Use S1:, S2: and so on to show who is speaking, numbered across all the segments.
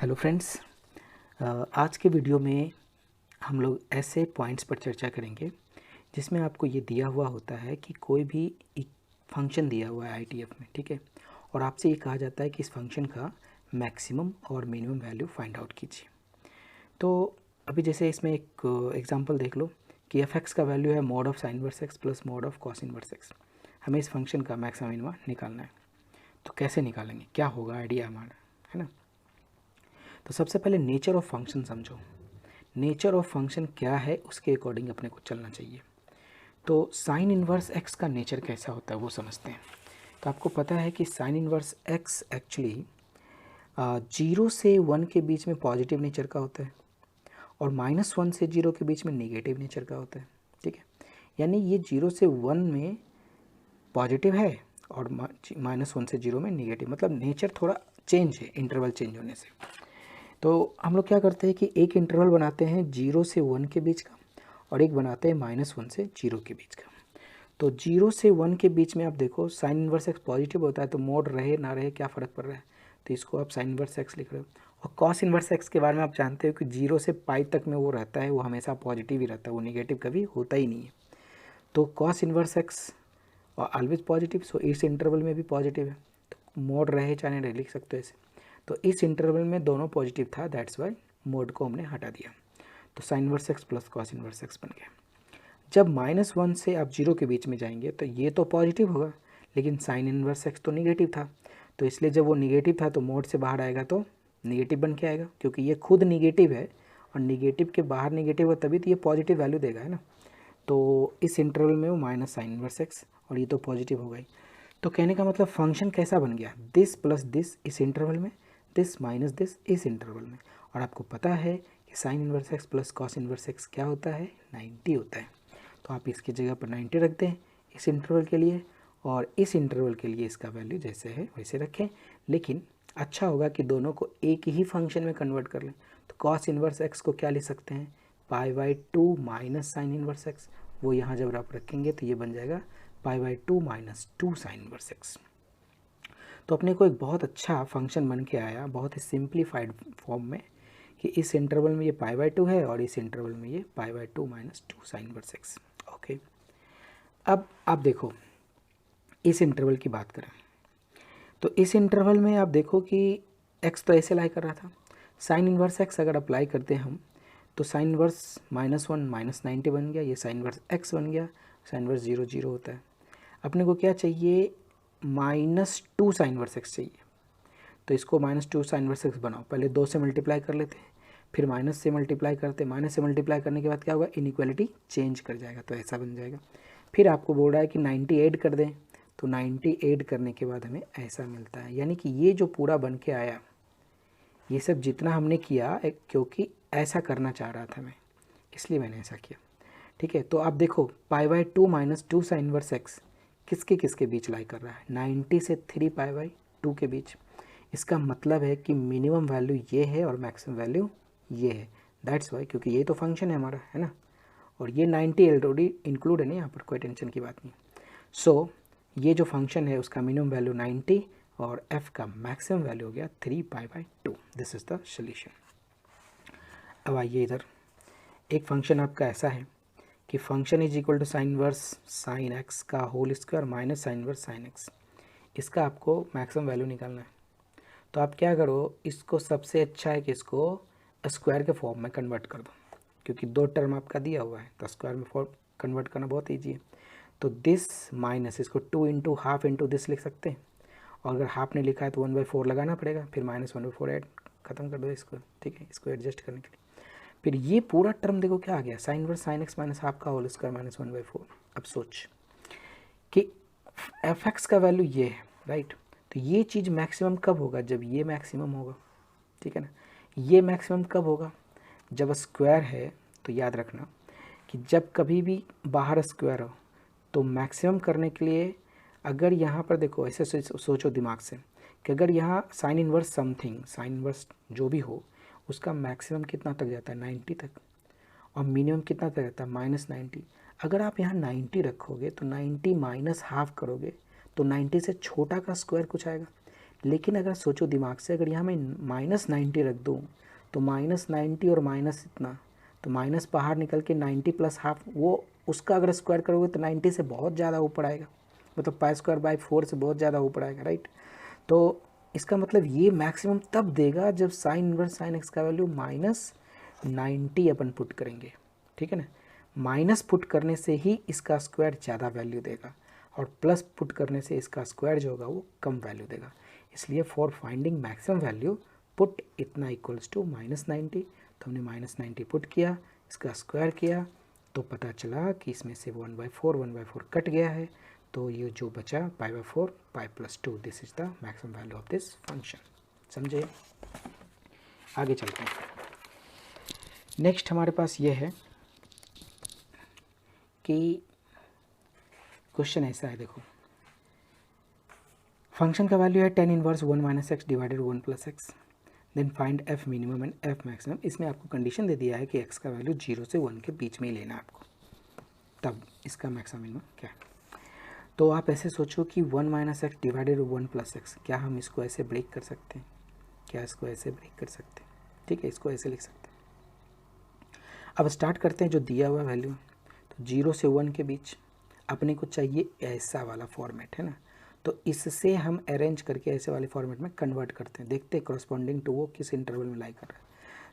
S1: Hello friends. आज के video में हम लोग ऐसे पॉइंट्स पर चर्चा करेंगे जिसमें आपको ये दिया हुआ होता है कि कोई भी एक फंक्शन दिया हुआ है आईटीएफ में, ठीक है, और आपसे ये कहा जाता है कि इस फंक्शन का मैक्सिमम और मिनिमम वैल्यू फाइंड आउट कीजिए। तो अभी जैसे इसमें एक एग्जांपल देख लो कि एफ एक्स का वैल्यू है mod of sine inverse x plus mod of cos inverse x. हमें इस फंक्शन का मैक्सिमम मिनिमम निकालना है। तो कैसे निकालेंगे, क्या होगा, आइडिया हमारा है ना। तो सबसे पहले नेचर ऑफ फंक्शन समझो। नेचर ऑफ फंक्शन क्या है उसके अकॉर्डिंग अपने को चलना चाहिए। तो साइन इनवर्स एक्स का नेचर कैसा होता है वो समझते हैं। तो आपको पता है कि साइन इनवर्स एक्स एक्चुअली 0 से 1 के बीच में पॉजिटिव नेचर का होता है और -1 से 0 के बीच में नेगेटिव नेचर का होता है, ठीक है। यानी ये 0 से 1 में पॉजिटिव है और -1 से 0 में नेगेटिव, मतलब नेचर थोड़ा चेंज है इंटरवल चेंज होने से। तो हम लोग क्या करते हैं कि एक इंटरवल बनाते हैं 0 से 1 के बीच का और एक बनाते हैं -1 से 0 के बीच का। तो 0 से 1 के बीच में आप देखो साइन इनवर्स एक्स पॉजिटिव होता है, तो मोड रहे ना रहे क्या फ़र्क पड़ रहा है, तो इसको आप साइन इनवर्स एक्स लिख रहे हो। और कॉस इनवर्स एक्स के बारे में आप जानते हो कि 0 से पाई तक में वो रहता है, वो हमेशा पॉजिटिव ही रहता है, वो नेगेटिव कभी होता ही नहीं है। तो कॉस इनवर्स एक्स और ऑलवेज पॉजिटिव, सो इस इंटरवल में भी पॉजिटिव है, तो मोड रहे चाहे रहे लिख सकते हो ऐसे। तो इस इंटरवल में दोनों पॉजिटिव था, दैट्स वाई मोड को हमने हटा दिया। तो sign inverse x plus cos inverse x बन गया। जब -1 से आप 0 के बीच में जाएंगे तो ये तो पॉजिटिव होगा, लेकिन साइन इनवर्स एक्स तो निगेटिव था, तो इसलिए जब वो निगेटिव था तो मोड से बाहर आएगा तो निगेटिव बन के आएगा, क्योंकि ये खुद निगेटिव है और निगेटिव के बाहर निगेटिव हो तभी तो ये पॉजिटिव वैल्यू देगा, है ना। तो इस इंटरवल में वो माइनस साइन इनवर्स एक्स और ये तो पॉजिटिव हो गई। तो कहने का मतलब फंक्शन कैसा बन गया, दिस प्लस दिस इस इंटरवल में, दिस माइनस दिस इस इंटरवल में। और आपको पता है कि sine inverse x plus cos inverse x क्या होता है, 90 होता है। तो आप इसकी जगह पर 90 रख दें इस इंटरवल के लिए, और इस इंटरवल के लिए इसका वैल्यू जैसे है वैसे रखें। लेकिन अच्छा होगा कि दोनों को एक ही फंक्शन में कन्वर्ट कर लें। तो कॉस इनवर्स एक्स को क्या लिख सकते हैं, π/2 माइनस साइन इनवर्स एक्स। वो यहाँ जब आप रखेंगे तो ये बन जाएगा π/2 माइनस 2 साइन इनवर्स एक्स। तो अपने को एक बहुत अच्छा फंक्शन बन के आया, बहुत ही सिंप्लीफाइड फॉर्म में, कि इस इंटरवल में ये π/2 है और इस इंटरवल में ये π/2 minus 2 sine inverse x. Okay, अब आप देखो इस इंटरवल की बात करें तो इस इंटरवल में आप देखो कि x तो ऐसे लाई कर रहा था, साइन इनवर्स x अगर अप्लाई करते हैं हम तो साइन इनवर्स -1 -90 बन गया, ये साइन इनवर्स x बन गया, साइन इनवर्स 0 0 होता है। अपने को क्या चाहिए, -2 साइन इनवर्स x चाहिए। तो इसको -2 साइन इनवर्स x बनाओ, पहले 2 से मल्टीप्लाई कर लेते हैं, फिर माइनस से मल्टीप्लाई करते, माइनस से मल्टीप्लाई करने के बाद क्या होगा, इनइक्वालिटी चेंज कर जाएगा, तो ऐसा बन जाएगा। फिर आपको बोल रहा है कि 90 ऐड कर दें, तो 90 ऐड करने के बाद हमें ऐसा मिलता है। यानी कि ये जो पूरा बन के आया, ये सब जितना हमने किया क्योंकि ऐसा करना चाह रहा था मैं, इसलिए मैंने ऐसा किया, ठीक है। तो आप देखो π/2 माइनस 2 साइन इनवर्स एक्स किसके किसके बीच लाई कर रहा है, 90 से 3 π/2 के बीच। इसका मतलब है कि मिनिमम वैल्यू ये है और मैक्सिमम वैल्यू ये है, दैट्स वाई, क्योंकि ये तो फंक्शन है हमारा, है ना। और ये 90 ऑलरेडी इंक्लूड है ना, यहाँ पर कोई टेंशन की बात नहीं। सो ये जो फंक्शन है उसका मिनिमम वैल्यू 90 और f का मैक्सिमम वैल्यू हो गया 3π/2। This is the solution. अब आइए इधर, एक फंक्शन आपका ऐसा है कि function is equal to sine inverse sine x का whole square minus sine inverse sine x. इसका आपको मैक्सिमम वैल्यू निकालना है। तो आप क्या करो, इसको सबसे अच्छा है कि इसको स्क्वायर के फॉर्म में कन्वर्ट कर दो, क्योंकि दो टर्म आपका दिया हुआ है तो स्क्वायर में फॉर्म कन्वर्ट करना बहुत ईजी है। तो दिस माइनस इसको 2 इंटू हाफ इंटू दिस लिख सकते हैं, और अगर हाफ ने लिखा है तो 1/4 लगाना पड़ेगा, फिर -1/4 ऐड ख़त्म कर दो इसको, ठीक है, इसको एडजस्ट करने के लिए। फिर ये पूरा टर्म देखो क्या आ गया, sign inverse sine x minus half का होल स्क्वायर माइनस 1/4। अब सोच कि एफ एक्स का वैल्यू ये है, राइट। तो ये चीज़ मैक्सिमम कब होगा, जब ये मैक्सिमम होगा, ठीक है ना। ये मैक्सिमम कब होगा, जब स्क्वायर है। तो याद रखना कि जब कभी भी बाहर स्क्वायर हो तो मैक्सिमम करने के लिए, अगर यहाँ पर देखो ऐसे सोचो दिमाग से कि अगर यहाँ sine inverse something, sine inverse जो भी हो, उसका मैक्सिमम कितना तक जाता है, 90 तक, और मिनिमम कितना तक जाता है, -90। अगर आप यहाँ 90 रखोगे तो 90 माइनस हाफ करोगे तो 90 से छोटा का स्क्वायर कुछ आएगा, लेकिन अगर सोचो दिमाग से, अगर यहाँ मैं -90 रख दूँ तो -90 और माइनस इतना, तो माइनस बाहर निकल के 90 प्लस हाफ, वो उसका अगर स्क्वायर करोगे तो 90 से बहुत ज़्यादा ऊपर आएगा, मतलब π²/4 से बहुत ज़्यादा ऊपर आएगा, राइट। तो इसका मतलब ये मैक्सिमम तब देगा जब साइन इनवर्स साइन एक्स का वैल्यू -90 अपन पुट करेंगे, ठीक है ना। माइनस पुट करने से ही इसका स्क्वायर ज़्यादा वैल्यू देगा और प्लस पुट करने से इसका स्क्वायर जो होगा वो कम वैल्यू देगा। इसलिए for finding maximum value put इतना इक्वल्स टू -90। तो हमने -90 पुट किया, इसका स्क्वायर किया, तो पता चला कि इसमें से 1/4 कट गया है, तो ये जो बचा π/4 π+2, this is the maximum value of this function. समझे? आगे चलते हैं। नेक्स्ट हमारे पास ये है कि क्वेश्चन ऐसा है, देखो फंक्शन का वैल्यू है tan inverse 1 - x divided 1 + x, then find f minimum and f maximum. इसमें आपको कंडीशन दे दिया है कि x का वैल्यू 0 से 1 के बीच में ही लेना है आपको, तब इसका मैक्सिमम मिनिमम क्या है। तो आप ऐसे सोचो कि 1 - x डिवाइडेड 1 + x, क्या हम इसको ऐसे ब्रेक कर सकते हैं? क्या इसको ऐसे ब्रेक कर सकते हैं? ठीक है, इसको ऐसे लिख सकते हैं। अब स्टार्ट करते हैं जो दिया हुआ वैल्यू, तो 0 से 1 के बीच अपने को चाहिए ऐसा वाला फॉर्मेट, है ना। तो इससे हम अरेंज करके ऐसे वाले फॉर्मेट में कन्वर्ट करते हैं, देखते हैं करस्पॉन्डिंग टू वो किस इंटरवल में लाई कर रहा है।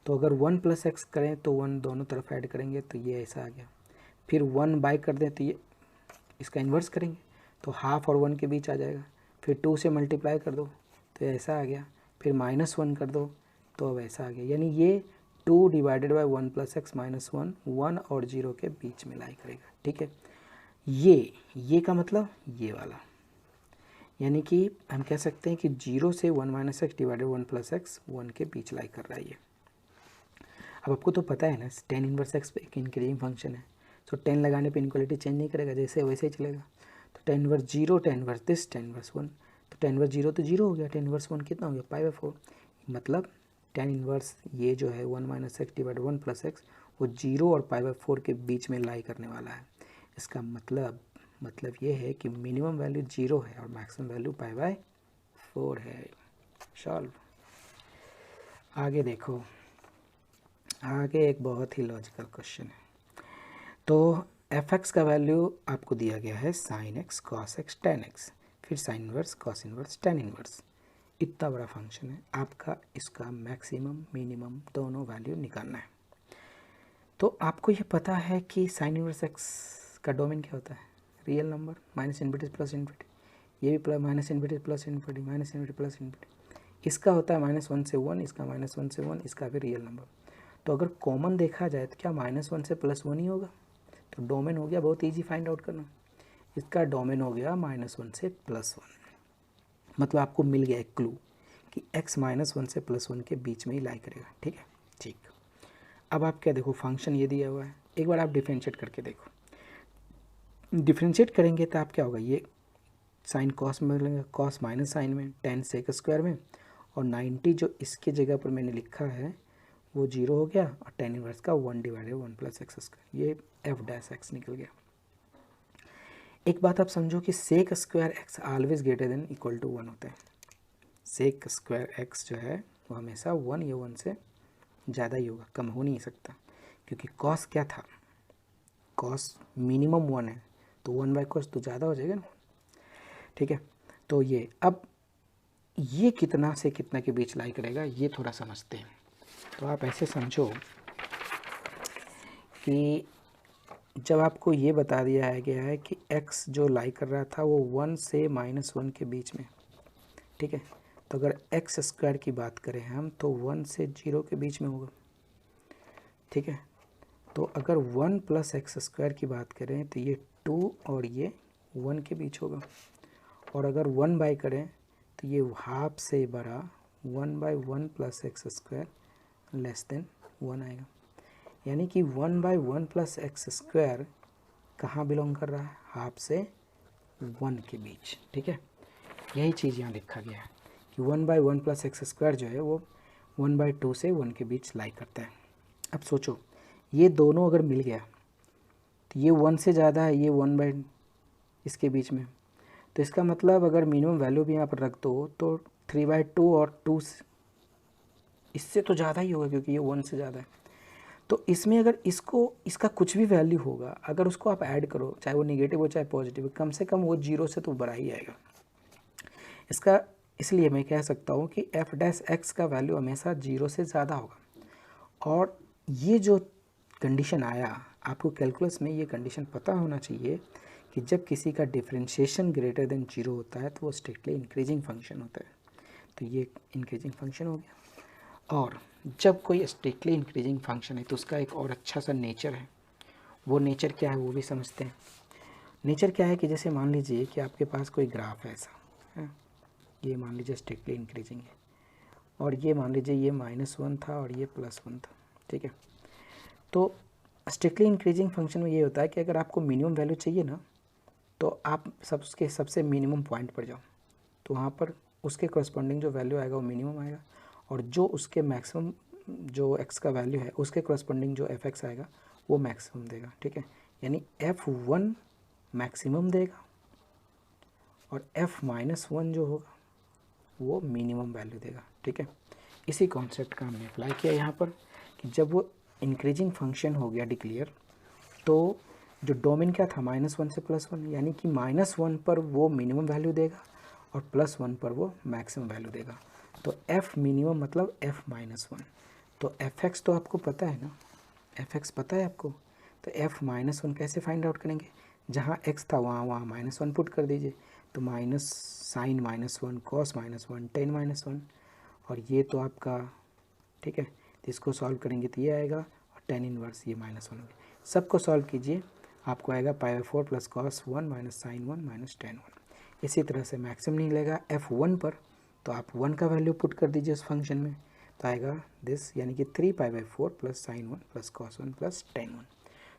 S1: तो अगर 1 + x करें तो 1 दोनों तरफ ऐड करेंगे तो ये ऐसा आ गया, फिर 1 कर दें तो ये इसका इन्वर्स करेंगे तो हाफ और 1 के बीच आ जाएगा, फिर 2 से मल्टीप्लाई कर दो तो ऐसा आ गया, फिर -1 कर दो तो अब ऐसा आ गया। यानी ये 2 डिवाइडेड बाई 1 + x -1 1 और 0 के बीच में लाई करेगा, ठीक है। ये का मतलब ये वाला, यानी कि हम कह सकते हैं कि 0 से 1 - x डिवाइडेड 1 + x 1 के बीच लाई कर रहा है ये। अब आपको तो पता है ना tan इनवर्स x एक इंक्रीजिंग फंक्शन है, तो 10 लगाने पे इनक्वालिटी चेंज नहीं करेगा, जैसे वैसे ही चलेगा। तो tan inverse 0, tan inverse this, tan inverse 1, तो tan इनवर्स 0 तो 0 हो गया, tan इनवर्स 1 कितना हो गया π/4, मतलब tan इनवर्स ये जो है 1 - x डिवाइडेड 1 + x वो 0 और π/4 के बीच में लाई करने वाला है। इसका मतलब ये है कि मिनिमम वैल्यू 0 है और मैक्सिमम वैल्यू π/4 है। सॉल्व। आगे देखो, आगे एक बहुत ही लॉजिकल क्वेश्चन है। तो f(x) का वैल्यू आपको दिया गया है sin x cos x tan x, फिर sin inverse cos inverse tan inverse, इतना बड़ा फंक्शन है, आपका इसका मैक्सिमम मिनिमम दोनों वैल्यू निकालना है। तो आपको ये पता है कि sin इनवर्स x का डोमेन क्या होता है, रियल नंबर -∞ प्लस इन्फिनिटी, ये भी -∞ प्लस इन्फिनिटी -∞ प्लस इन्फिनिटी, इसका होता है -1 से 1, इसका -1 से 1, इसका भी रियल नंबर। तो अगर कॉमन देखा जाए तो क्या -1 से +1 ही होगा, तो डोमेन हो गया बहुत इजी फाइंड आउट करना, इसका डोमेन हो गया -1 से +1, मतलब आपको मिल गया एक क्लू कि x -1 से +1 के बीच में ही लाई करेगा, ठीक है। ठीक, अब आप क्या देखो, फंक्शन ये दिया हुआ है, एक बार आप डिफ्रेंशिएट करके देखो, डिफ्रेंशिएट करेंगे तो आप क्या होगा, ये साइन कॉस में मिलेगा, कॉस माइनस साइन में, tan sec स्क्वायर में, और 90 जो इसके जगह पर मैंने लिखा है वो 0 हो गया, और tan इनवर्स का 1 डिवाइडेड 1 + x², ये f' निकल गया। एक बात आप समझो कि sec square x always greater than equal to 1 होता है, sec स्क्वायर x जो है वो हमेशा 1 या 1 से ज़्यादा ही होगा, कम हो नहीं सकता, क्योंकि cos क्या था, cos मिनिमम 1 है, तो 1/cos तो ज़्यादा हो जाएगा ना, ठीक है। तो ये अब ये कितना से कितना के बीच लाई करेगा ये थोड़ा समझते हैं। तो आप ऐसे समझो कि जब आपको ये बता दिया गया है कि x जो लाई कर रहा था वो 1 से -1 के बीच में, ठीक है। तो अगर x स्क्वायर की बात करें हम तो 1 से 0 के बीच में होगा, ठीक है। तो अगर 1 + x² की बात करें तो ये 2 और ये 1 के बीच होगा, और अगर 1 करें तो ये हाफ से बड़ा 1/1 + x² लेस देन 1 आएगा, यानी कि 1/1 + x² कहाँ बिलोंग कर रहा है, हाफ से 1 के बीच, ठीक है। यही चीज़ यहाँ लिखा गया है कि 1/1 + x² जो है वो 1/2 से 1 के बीच लाई करता है। अब सोचो ये दोनों अगर मिल गया तो ये 1 से ज़्यादा है, ये 1 इसके बीच में, तो इसका मतलब अगर मिनिमम वैल्यू भी यहाँ पर रख दो तो 3/2 और 2 इससे तो ज़्यादा ही होगा क्योंकि ये 1 से ज़्यादा है। तो इसमें अगर इसका कुछ भी वैल्यू होगा, अगर उसको आप ऐड करो, चाहे वो नेगेटिव हो चाहे पॉजिटिव, कम से कम वो 0 से तो बड़ा ही आएगा इसका। इसलिए मैं कह सकता हूँ कि एफ डैश एक्स का वैल्यू हमेशा 0 से ज़्यादा होगा। और ये जो कंडीशन आया, आपको कैलकुलस में ये कंडीशन पता होना चाहिए कि जब किसी का डिफरेंशिएशन ग्रेटर देन 0 होता है तो वो स्ट्रिक्टली इंक्रीजिंग फंक्शन होता है। तो ये इंक्रीजिंग फंक्शन हो गया। और जब कोई स्ट्रिक्टली इंक्रीजिंग फंक्शन है तो उसका एक और अच्छा सा नेचर है। वो नेचर क्या है वो भी समझते हैं। नेचर क्या है कि जैसे मान लीजिए कि आपके पास कोई ग्राफ है ऐसा है, ये मान लीजिए स्ट्रिक्टली इंक्रीजिंग है, और ये मान लीजिए ये -1 था और ये +1 था, ठीक है। तो स्ट्रिक्टली इंक्रीजिंग फंक्शन में ये होता है कि अगर आपको मिनिमम वैल्यू चाहिए ना, तो आप सबसे मिनिमम पॉइंट पर जाओ, तो वहाँ पर उसके करस्पॉन्डिंग जो वैल्यू आएगा वो मिनिमम आएगा, और जो उसके मैक्सिमम जो x का वैल्यू है उसके करस्पॉन्डिंग जो fx आएगा वो मैक्सिमम देगा, ठीक है। यानी f1 मैक्सिमम देगा और f-1 जो होगा वो मिनिमम वैल्यू देगा, ठीक है। इसी कॉन्सेप्ट का हमने अप्लाई किया यहाँ पर कि जब वो इंक्रीजिंग फंक्शन हो गया डिक्लेयर, तो जो डोमेन क्या था -1 से +1, यानी कि -1 पर वो मिनिमम वैल्यू देगा और +1 पर वो मैक्सिमम वैल्यू देगा। तो f मिनिमम मतलब f-1। तो fx तो आपको पता है ना, fx पता है आपको, तो f-1 कैसे फाइंड आउट करेंगे, जहाँ x था वहाँ -1 पुट कर दीजिए, तो sin -1 cos -1 tan -1, और ये तो आपका, ठीक है। तो इसको सॉल्व करेंगे तो ये आएगा, और tan इनवर्स ये -1 होगा। सबको सॉल्व कीजिए, आपको आएगा π/4 + cos 1 - sin 1 - tan 1। इसी तरह से मैक्सिमम नहीं लेगा f1 पर, तो आप 1 का वैल्यू पुट कर दीजिए उस फंक्शन में, तो आएगा दिस, यानी कि 3π/4 + sin 1 + cos 1 + tan 1।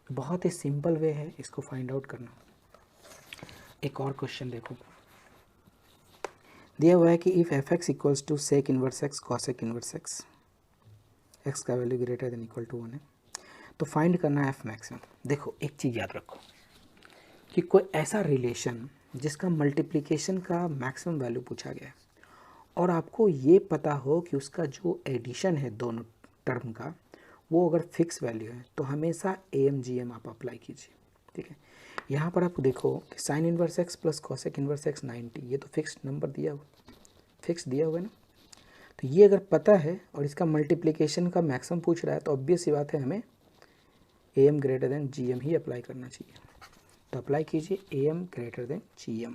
S1: तो बहुत ही सिंपल वे है इसको फाइंड आउट करना। एक और क्वेश्चन देखो, दिया हुआ है कि if fx equals to sec inverse x cosec inverse x, x का value greater than equal to 1 है, तो फाइंड करना है f मैक्सिमम। देखो एक चीज़ याद रखो कि कोई ऐसा रिलेशन जिसका मल्टीप्लिकेशन का मैक्सिमम वैल्यू पूछा गया है और आपको ये पता हो कि उसका जो एडिशन है दोनों टर्म का वो अगर फिक्स वैल्यू है, तो हमेशा AMGM आप अप्लाई कीजिए, ठीक है। यहाँ पर आप देखो कि sine inverse x plus cosec inverse x 90, ये तो फिक्स नंबर दिया हुआ, फिक्स दिया हुआ है ना। तो ये अगर पता है और इसका मल्टीप्लिकेशन का मैक्सिमम पूछ रहा है, तो ऑब्वियस सी बात है हमें AM greater than GM he apply करना चाहिए। तो अप्लाई कीजिए AM ग्रेटर देन GM,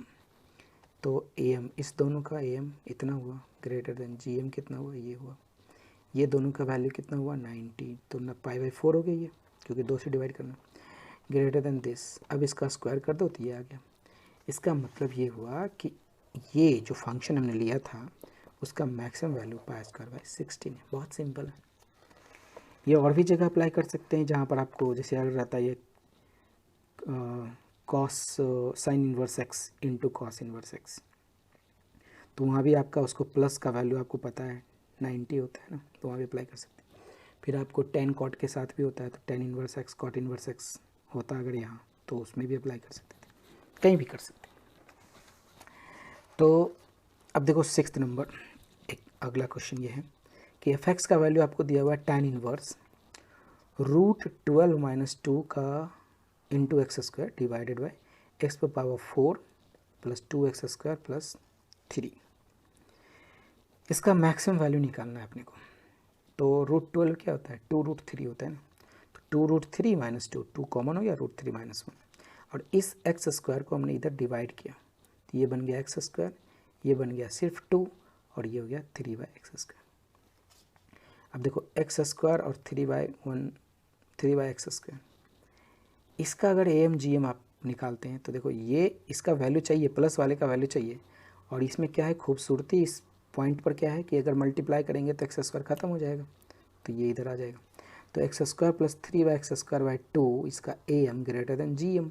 S1: तो AM इस दोनों का AM इतना हुआ, ग्रेटर देन GM कितना हुआ, ये हुआ, ये दोनों का वैल्यू कितना हुआ 90, तो ना π/4 हो गई है क्योंकि 2 से डिवाइड करना, ग्रेटर देन दिस, अब इसका स्क्वायर कर दो तो ये आ गया। इसका मतलब ये हुआ कि ये जो फंक्शन हमने लिया था उसका मैक्सिमम वैल्यू π²/16 है। बहुत सिंपल है, ये और भी जगह अप्लाई कर सकते हैं जहाँ पर आपको जैसे अगर रहता है ये cos sine inverse x into cos inverse x, तो वहाँ भी आपका उसको प्लस का वैल्यू आपको पता है 90 होता है ना, तो वहाँ भी अप्लाई कर सकते हैं। फिर आपको tan कॉट के साथ भी होता है, तो tan inverse x cot inverse x होता अगर यहाँ, तो उसमें भी अप्लाई कर सकते थे, कहीं भी कर सकते। तो अब देखो 6th नंबर, एक अगला क्वेश्चन ये है कि fx का वैल्यू आपको दिया हुआ है tan इनवर्स √12 - 2 का into x² divided by x⁴ + 2x² + 3। इसका मैक्सिमम वैल्यू निकालना है अपने को। तो √12 क्या होता है, 2√3 होता है ना, तो 2√3 - 2, 2 कॉमन हो गया, √3 - 1, और इस x² को हमने इधर डिवाइड किया, तो ये बन गया x², ये बन गया सिर्फ 2, और ये हो गया 3/x²। अब देखो x² और 3/x², इसका अगर AMGM आप निकालते हैं तो देखो ये इसका वैल्यू चाहिए, प्लस वाले का वैल्यू चाहिए, और इसमें क्या है खूबसूरती, इस पॉइंट पर क्या है कि अगर मल्टीप्लाई करेंगे तो x² ख़त्म हो जाएगा, तो ये इधर आ जाएगा। तो x² + 3/x²/2 इसका AM ग्रेटर देन GM,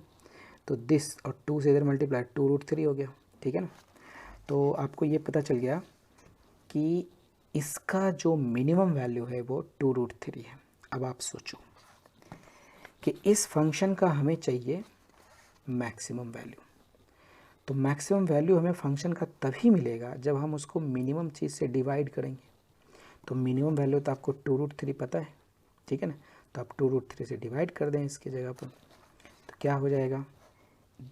S1: तो दिस और 2 से इधर मल्टीप्लाई 2√3 हो गया, ठीक है ना। तो आपको ये पता चल गया कि इसका जो मिनिमम वैल्यू है वो 2√3 है। अब आप सोचो कि इस फंक्शन का हमें चाहिए मैक्सिमम वैल्यू, तो मैक्सिमम वैल्यू हमें फंक्शन का तभी मिलेगा जब हम उसको मिनिमम चीज़ से डिवाइड करेंगे। तो मिनिमम वैल्यू तो आपको 2√3 पता है, ठीक है ना, तो आप 2√3 से डिवाइड कर दें इसकी जगह पर, तो क्या हो जाएगा,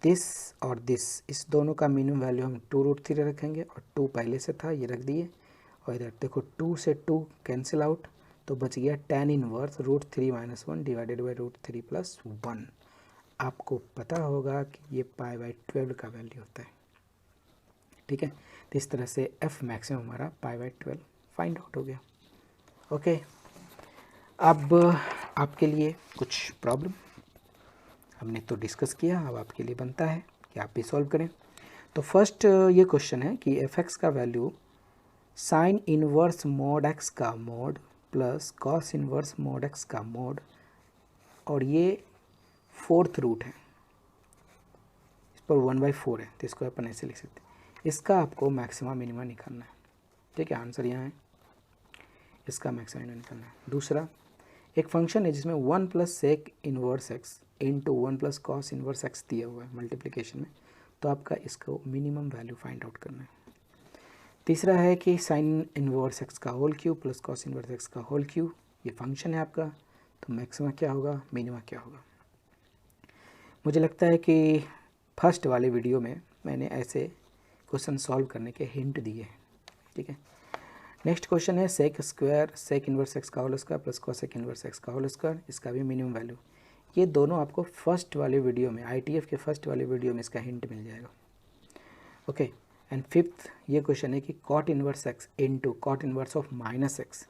S1: दिस और दिस, इस दोनों का मिनिमम वैल्यू हम 2√3 रखेंगे और 2 पहले से था ये रख दिए, और इधर देखो 2 से 2 कैंसिल आउट, तो बच गया tan इनवर्स √3 - 1 डिवाइडेड बाई √3 + 1। आपको पता होगा कि ये π/12 का वैल्यू होता है, ठीक है। तो इस तरह से f मैक्सिमम हमारा π/12 फाइंड आउट हो गया। ओके, अब आपके लिए कुछ प्रॉब्लम हमने तो डिस्कस किया, अब आपके लिए बनता है कि आप भी सॉल्व करें। तो फर्स्ट ये क्वेश्चन है कि f(x) का value sine inverse mod x का mode plus cos inverse mod x का मोड, और ये 4th रूट है, इस पर 1/4 है, तो इसको अपन ऐसे लिख सकते हैं। इसका आपको मैक्सिमा मिनिमा निकालना है, ठीक है, आंसर यहाँ है, इसका मैक्सिमा मिनिमा निकालना है। दूसरा, एक फंक्शन है जिसमें 1 + sec inverse x into 1 + cos inverse x दिया हुआ है मल्टीप्लिकेशन में, तो आपका इसको मिनिमम वैल्यू फाइंड आउट करना है। तीसरा है कि साइन इनवर्स x का whole cube plus cos inverse x का होल क्यूब, ये फंक्शन है आपका, तो मैक्सिमा क्या होगा, मिनिमा क्या होगा। मुझे लगता है कि फर्स्ट वाले वीडियो में मैंने ऐसे क्वेश्चन सॉल्व करने के हिंट दिए हैं, ठीक है। नेक्स्ट क्वेश्चन है सेक इनवर्स x का whole square plus cosec inverse x का होल स्क्वायर, इसका भी मिनिमम वैल्यू। ये दोनों आपको फर्स्ट वाले वीडियो में, ITF के फर्स्ट वाले वीडियो में इसका हिंट मिल जाएगा। ओके, एंड फिफ्थ ये क्वेश्चन है कि cot inverse x into cot inverse of -x,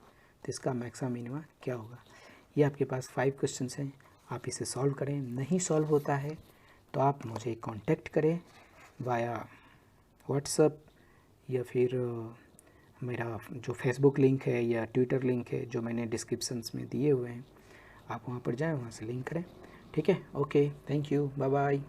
S1: तो इसका मैक्सिमम मिनिमा क्या होगा। ये आपके पास 5 क्वेश्चन हैं, आप इसे सॉल्व करें। नहीं सॉल्व होता है तो आप मुझे कांटेक्ट करें वाया व्हाट्सएप, या फिर मेरा जो फेसबुक लिंक है या ट्विटर लिंक है जो मैंने डिस्क्रिप्शंस में दिए हुए हैं, आप वहाँ पर जाएं, वहाँ से लिंक करें, ठीक है। Okay, thank you, bye bye.